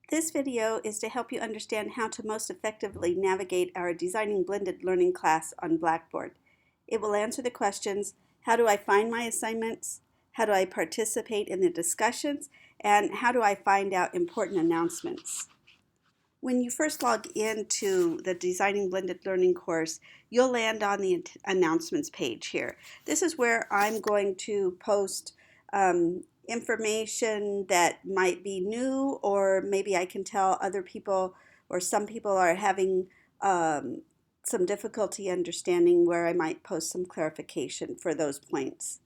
This video is to help you understand how to most effectively navigate our Designing Blended Learning class on Blackboard. It will answer the questions, how do I find my assignments, how do I participate in the discussions, and how do I find out important announcements. When you first log into the Designing Blended Learning course, you'll land on the announcements page here. This is where I'm going to post information that might be new, or maybe I can tell other people, or some people are having some difficulty understanding, where I might post some clarification for those points.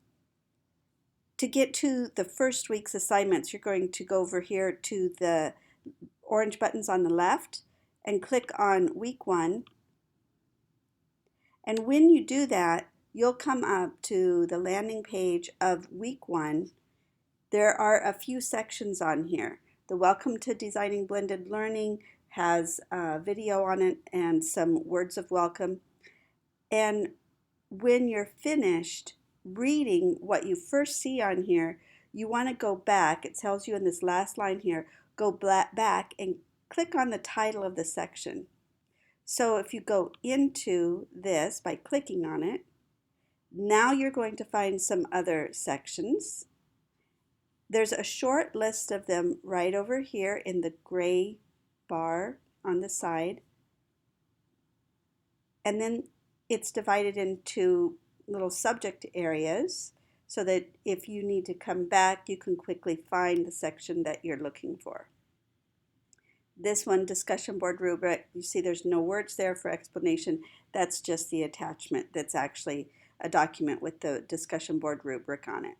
To get to the first week's assignments, you're going to go over here to the orange buttons on the left and click on week 1. And when you do that, you'll come up to the landing page of week 1. There are a few sections on here. The Welcome to Designing Blended Learning has a video on it and some words of welcome. And when you're finished reading what you first see on here, you want to go back. It tells you in this last line here, go back and click on the title of the section. So if you go into this by clicking on it, now you're going to find some other sections. There's a short list of them right over here in the gray bar on the side. And then it's divided into little subject areas so that if you need to come back, you can quickly find the section that you're looking for. This one, discussion board rubric, you see there's no words there for explanation. That's just the attachment that's actually a document with the discussion board rubric on it.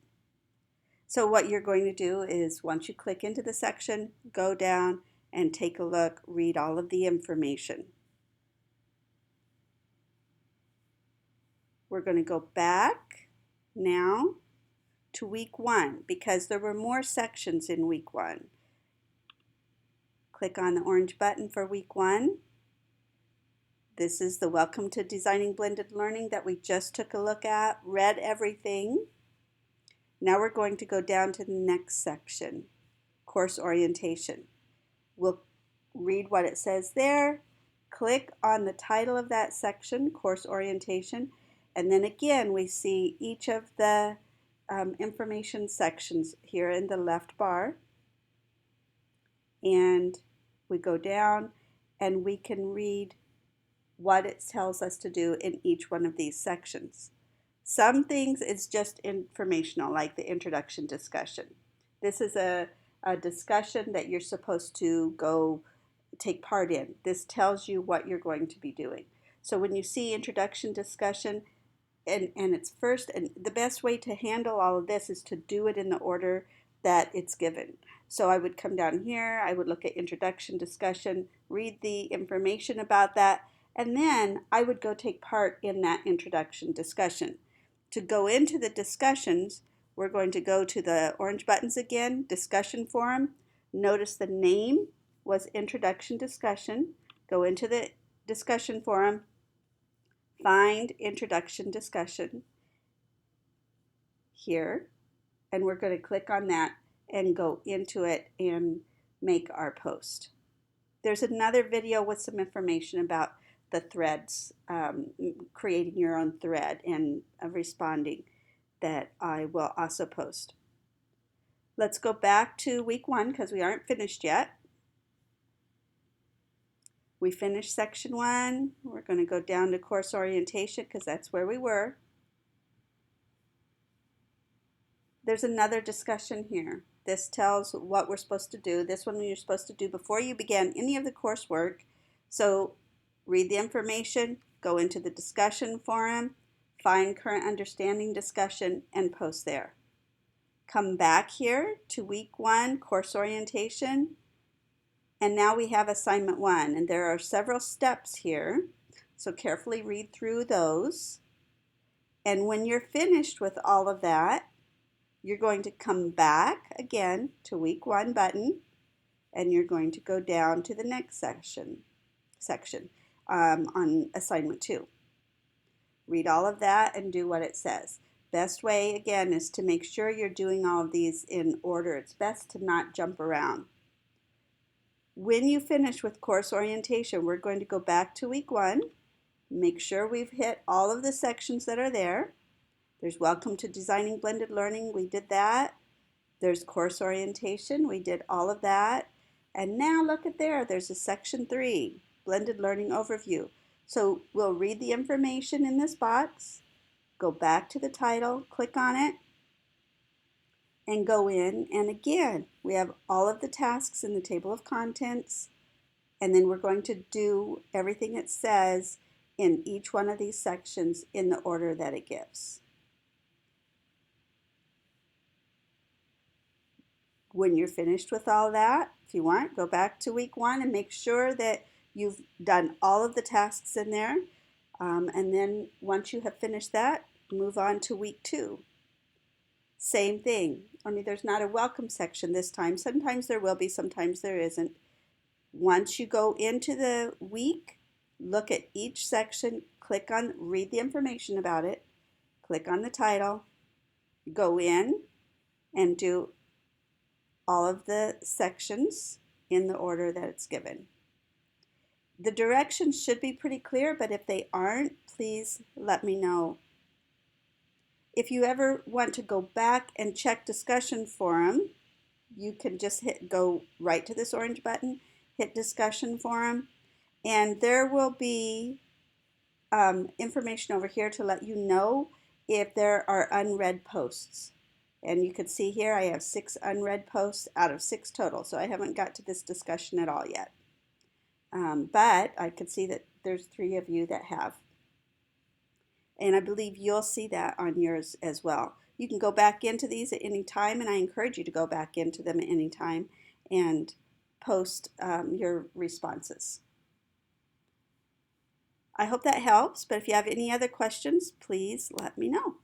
So what you're going to do is, once you click into the section, go down and take a look, read all of the information. We're going to go back now to week 1 because there were more sections in week 1. Click on the orange button for week 1. This is the Welcome to Designing Blended Learning that we just took a look at, read everything. Now we're going to go down to the next section, course orientation. We'll read what it says there, click on the title of that section, course orientation, and then again we see each of the information sections here in the left bar. And we go down and we can read what it tells us to do in each one of these sections. Some things is just informational, like the introduction discussion. This is a discussion that you're supposed to go take part in. This tells you what you're going to be doing. So when you see introduction discussion and it's first, and the best way to handle all of this is to do it in the order that it's given. So I would come down here, I would look at introduction discussion, read the information about that, and then I would go take part in that introduction discussion. To go into the discussions, we're going to go to the orange buttons again, discussion forum. Notice the name was introduction discussion. Go into the discussion forum, find introduction discussion here, and we're going to click on that and go into it and make our post. There's another video with some information about the threads, creating your own thread and responding, that I will also post. Let's go back to week 1 because we aren't finished yet. We finished section 1. We're going to go down to course orientation because that's where we were. There's another discussion here. This tells what we're supposed to do. This one you're supposed to do before you begin any of the coursework. So read the information, go into the discussion forum, find current understanding discussion, and post there. Come back here to week 1, course orientation, and now we have assignment 1, and there are several steps here, so carefully read through those. And when you're finished with all of that, you're going to come back again to week 1 button, and you're going to go down to the next section on assignment 2. Read all of that and do what it says. Best way, again, is to make sure you're doing all of these in order. It's best to not jump around. When you finish with course orientation, we're going to go back to week 1, make sure we've hit all of the sections that are there. There's Welcome to Designing Blended Learning, we did that. There's course orientation, we did all of that. And now look at there, there's a section 3, Blended Learning Overview. So we'll read the information in this box, go back to the title, click on it, and go in. And again, we have all of the tasks in the table of contents, and then we're going to do everything it says in each one of these sections in the order that it gives. When you're finished with all that, if you want, go back to week 1 and make sure that you've done all of the tasks in there. And then once you have finished that, move on to week 2. Same thing, only there's not a welcome section this time. Sometimes there will be, sometimes there isn't. Once you go into the week, look at each section, click on, read the information about it, click on the title, go in and do all of the sections in the order that it's given. The directions should be pretty clear, but if they aren't, please let me know. If you ever want to go back and check discussion forum, you can just go right to this orange button, hit discussion forum, and there will be information over here to let you know if there are unread posts. And you can see here I have 6 unread posts out of 6 total, so I haven't got to this discussion at all yet. But I can see that there's 3 of you that have. And I believe you'll see that on yours as well. You can go back into these at any time, and I encourage you to go back into them at any time and post your responses. I hope that helps, but if you have any other questions, please let me know.